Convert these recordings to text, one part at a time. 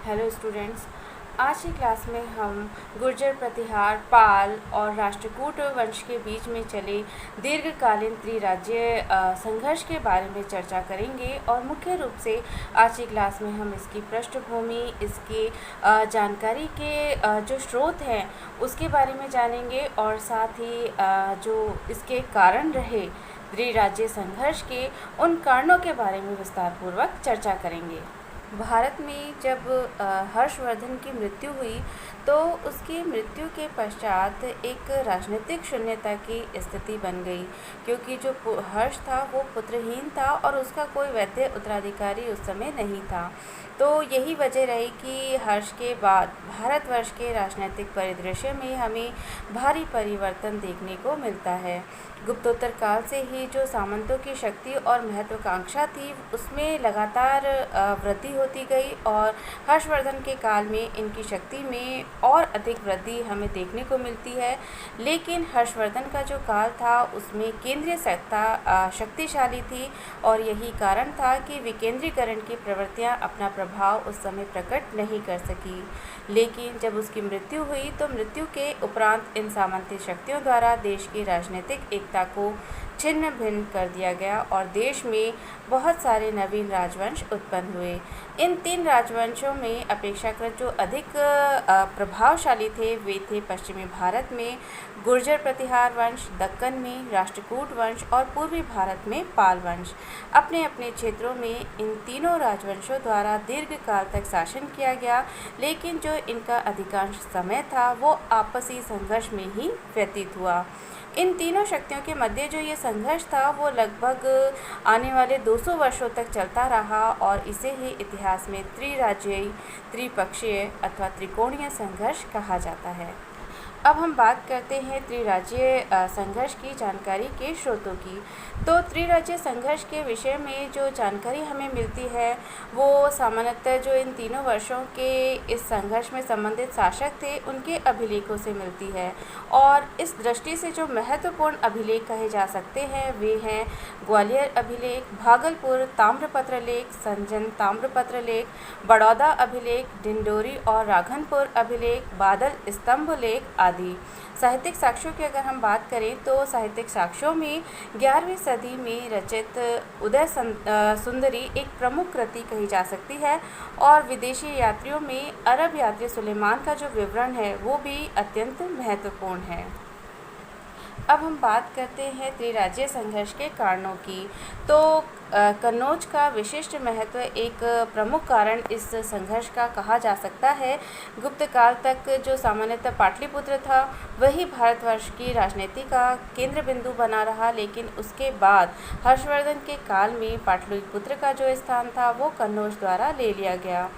Hello students. आज की class में हम गुर्जर प्रतिहार, पाल और राष्ट्रकूट वंश के बीच में चले दीर्घकालीन त्रिराज्य संघर्ष के बारे में चर्चा करेंगे और मुख्य रूप से आज की क्लास में हम इसकी पृष्ठभूमि, इसकी जानकारी के जो स्रोत हैं उसके बारे में जानेंगे और साथ ही जो इसके कारण रहे त्रिराज्य संघर्ष के उन कारणों के बारे में विस्तारपूर्वक चर्चा करेंगे। भारत में जब हर्षवर्धन की मृत्यु हुई तो उसकी मृत्यु के पश्चात एक राजनीतिक शून्यता की स्थिति बन गई, क्योंकि जो हर्ष था वो पुत्रहीन था और उसका कोई वैध उत्तराधिकारी उस समय नहीं था। तो यही वजह रही कि हर्ष के बाद भारतवर्ष के राजनीतिक परिदृश्य में हमें भारी परिवर्तन देखने को मिलता है। गुप्तोत्तर काल से ही जो सामंतों की शक्ति और महत्वाकांक्षा थी उसमें लगातार वृद्धि होती गई और हर्षवर्धन के काल में इनकी शक्ति में और अधिक वृद्धि हमें देखने को मिलती है। लेकिन हर्षवर्धन का जो काल था उसमें केंद्रीय सत्ता शक्तिशाली थी और यही कारण था कि विकेंद्रीकरण की प्रवृत्तियां अपना प्रभाव उस समय प्रकट नहीं कर सकी। लेकिन जब उसकी मृत्यु हुई तो मृत्यु के उपरांत इन सामंती शक्तियों द्वारा देश की राजनीतिक एकता को छिन्न भिन्न कर दिया गया और देश में बहुत सारे नवीन राजवंश उत्पन्न हुए। इन 3 राजवंशों में अपेक्षाकृत जो अधिक प्रभावशाली थे वे थे पश्चिमी भारत में गुर्जर प्रतिहार वंश, दक्कन में राष्ट्रकूट वंश और पूर्वी भारत में पाल वंश। अपने अपने क्षेत्रों में इन तीनों राजवंशों द्वारा दीर्घ काल तक शासन किया गया, लेकिन जो इनका अधिकांश समय था वो आपसी संघर्ष में ही व्यतीत हुआ। इन तीनों शक्तियों के मध्य जो ये संघर्ष था वो लगभग आने वाले 200 वर्षों तक चलता रहा और इसे ही इतिहास में त्रिराज्यीय, त्रिपक्षीय अथवा त्रिकोणीय संघर्ष कहा जाता है। अब हम बात करते हैं त्रिराज्यीय संघर्ष की जानकारी के स्रोतों की। तो त्रिराज्यीय संघर्ष के विषय में जो जानकारी हमें मिलती है वो सामान्यतः जो इन तीनों वर्षों के इस संघर्ष में संबंधित शासक थे उनके अभिलेखों से मिलती है और इस दृष्टि से जो महत्वपूर्ण अभिलेख कहे जा सकते हैं वे हैं ग्वालियर अभिलेख, भागलपुर ताम्रपत्र लेख, संजन ताम्रपत्र लेख, बड़ौदा अभिलेख, डिंडोरी और राघनपुर अभिलेख, बादल स्तंभ लेख आदि। साहित्यिक साक्ष्यों की अगर हम बात करें तो साहित्यिक साक्ष्यों में 11वीं सदी में रचित उदय सुंदरी एक प्रमुख कृति कही जा सकती है और विदेशी यात्रियों में अरब यात्री सुलेमान का जो विवरण है वो भी अत्यंत महत्वपूर्ण है। अब हम बात करते हैं त्रिराज्यीय संघर्ष के कारणों की। तो कन्नौज का विशिष्ट महत्व एक प्रमुख कारण इस संघर्ष का कहा जा सकता है। गुप्त काल तक जो सामान्यतः पाटलिपुत्र था वही भारतवर्ष की राजनीति का केंद्र बिंदु बना रहा, लेकिन उसके बाद हर्षवर्धन के काल में पाटलिपुत्र का जो स्थान था वो कन्नौज द्वारा ले लिया गया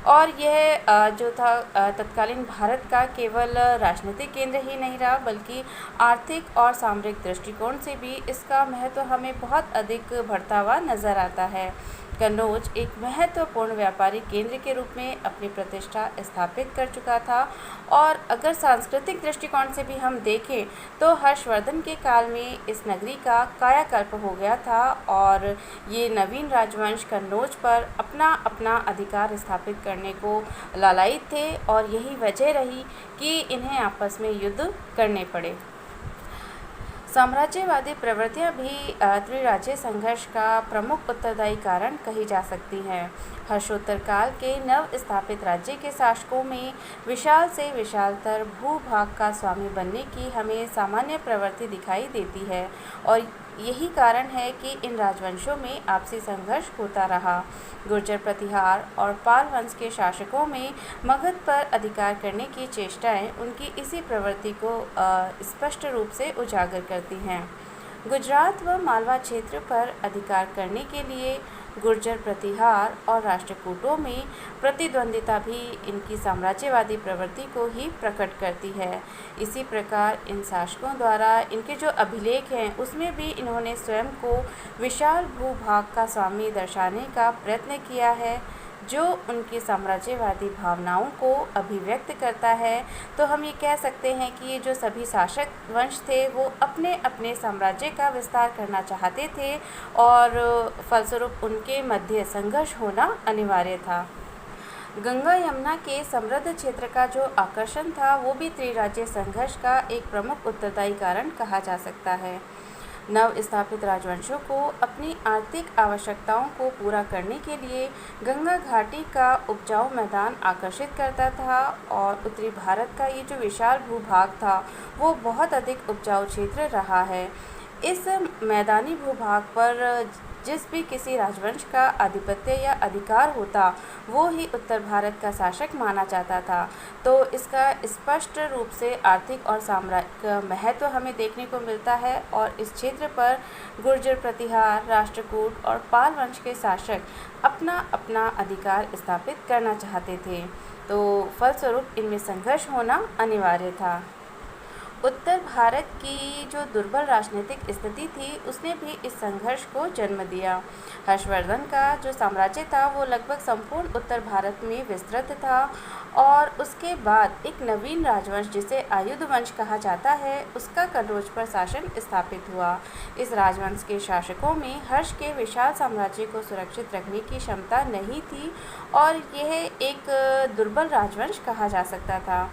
और यह जो था तत्कालीन भारत का केवल राजनीतिक केंद्र ही नहीं रहा बल्कि आर्थिक और सामरिक दृष्टिकोण से भी इसका महत्व हमें बहुत अधिक बढ़ता हुआ नज़र आता है। कन्नौज एक महत्वपूर्ण व्यापारिक केंद्र के रूप में अपनी प्रतिष्ठा स्थापित कर चुका था और अगर सांस्कृतिक दृष्टिकोण से भी हम देखें तो हर्षवर्धन के काल में इस नगरी का कायाकल्प हो गया था और ये नवीन राजवंश कन्नौज पर अपना अपना अधिकार स्थापित करने को लालायित थे और यही वजह रही कि इन्हें आपस में युद्ध करने पड़े। साम्राज्यवादी प्रवृत्तियां भी त्रिराज्यीय संघर्ष का प्रमुख उत्तरदायी कारण कही जा सकती हैं। हर्षोत्तर काल के नव स्थापित राज्य के शासकों में विशाल से विशालतर भूभाग का स्वामी बनने की हमें सामान्य प्रवृत्ति दिखाई देती है और यही कारण है कि इन राजवंशों में आपसी संघर्ष होता रहा। गुर्जर प्रतिहार और पाल वंश के शासकों में मगध पर अधिकार करने की चेष्टाएं उनकी इसी प्रवृत्ति को स्पष्ट रूप से उजागर करती हैं। गुजरात व मालवा क्षेत्र पर अधिकार करने के लिए गुर्जर प्रतिहार और राष्ट्रकूटों में प्रतिद्वंदिता भी इनकी साम्राज्यवादी प्रवृत्ति को ही प्रकट करती है। इसी प्रकार इन शासकों द्वारा इनके जो अभिलेख हैं उसमें भी इन्होंने स्वयं को विशाल भूभाग का स्वामी दर्शाने का प्रयत्न किया है जो उनकी साम्राज्यवादी भावनाओं को अभिव्यक्त करता है। तो हम ये कह सकते हैं कि ये जो सभी शासक वंश थे वो अपने अपने साम्राज्य का विस्तार करना चाहते थे और फलस्वरूप उनके मध्य संघर्ष होना अनिवार्य था। गंगा यमुना के समृद्ध क्षेत्र का जो आकर्षण था वो भी त्रिराज्यीय संघर्ष का एक प्रमुख उत्तरदायी कारण कहा जा सकता है। नव स्थापित राजवंशों को अपनी आर्थिक आवश्यकताओं को पूरा करने के लिए गंगा घाटी का उपजाऊ मैदान आकर्षित करता था और उत्तरी भारत का ये जो विशाल भूभाग था वो बहुत अधिक उपजाऊ क्षेत्र रहा है। इस मैदानी भूभाग पर जिस भी किसी राजवंश का आधिपत्य या अधिकार होता वो ही उत्तर भारत का शासक माना जाता था। तो इसका स्पष्ट रूप से आर्थिक और साम्राज्यिक महत्व हमें देखने को मिलता है और इस क्षेत्र पर गुर्जर, प्रतिहार, राष्ट्रकूट और पाल वंश के शासक अपना अपना अधिकार स्थापित करना चाहते थे। तो फलस्वरूप इनमें संघर्ष होना अनिवार्य था। उत्तर भारत की जो दुर्बल राजनीतिक स्थिति थी उसने भी इस संघर्ष को जन्म दिया। हर्षवर्धन का जो साम्राज्य था वो लगभग संपूर्ण उत्तर भारत में विस्तृत था और उसके बाद एक नवीन राजवंश जिसे आयुध वंश कहा जाता है उसका कन्नौज पर शासन स्थापित हुआ। इस राजवंश के शासकों में हर्ष के विशाल साम्राज्य को सुरक्षित रखने की क्षमता नहीं थी और यह एक दुर्बल राजवंश कहा जा सकता था।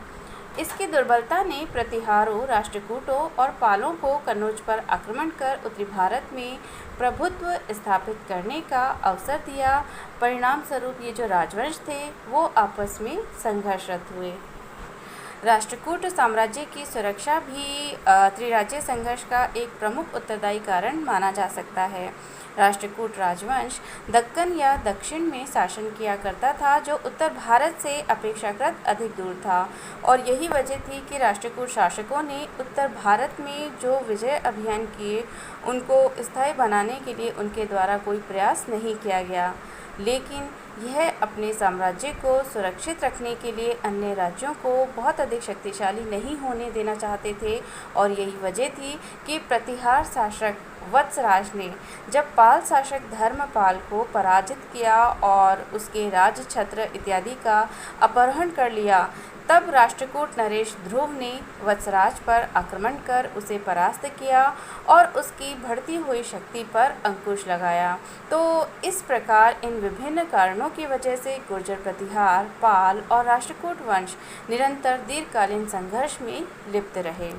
इसकी दुर्बलता ने प्रतिहारों, राष्ट्रकूटों और पालों को कन्नौज पर आक्रमण कर उत्तरी भारत में प्रभुत्व स्थापित करने का अवसर दिया। परिणाम स्वरूप ये जो राजवंश थे वो आपस में संघर्षरत हुए। राष्ट्रकूट साम्राज्य की सुरक्षा भी त्रिराज्यीय संघर्ष का एक प्रमुख उत्तरदायी कारण माना जा सकता है। राष्ट्रकूट राजवंश दक्कन या दक्षिण में शासन किया करता था जो उत्तर भारत से अपेक्षाकृत अधिक दूर था और यही वजह थी कि राष्ट्रकूट शासकों ने उत्तर भारत में जो विजय अभियान किए उनको स्थायी बनाने के लिए उनके द्वारा कोई प्रयास नहीं किया गया, लेकिन यह अपने साम्राज्य को सुरक्षित रखने के लिए अन्य राज्यों को बहुत अधिक शक्तिशाली नहीं होने देना चाहते थे और यही वजह थी कि प्रतिहार शासक वत्सराज ने जब पाल शासक धर्मपाल को पराजित किया और उसके राजछत्र इत्यादि का अपहरण कर लिया, तब राष्ट्रकूट नरेश ध्रुव ने वत्सराज पर आक्रमण कर उसे परास्त किया और उसकी बढ़ती हुई शक्ति पर अंकुश लगाया। तो इस प्रकार इन विभिन्न कारणों की वजह से गुर्जर, प्रतिहार, पाल और राष्ट्रकूट वंश निरंतर दीर्घकालीन संघर्ष में लिप्त रहे।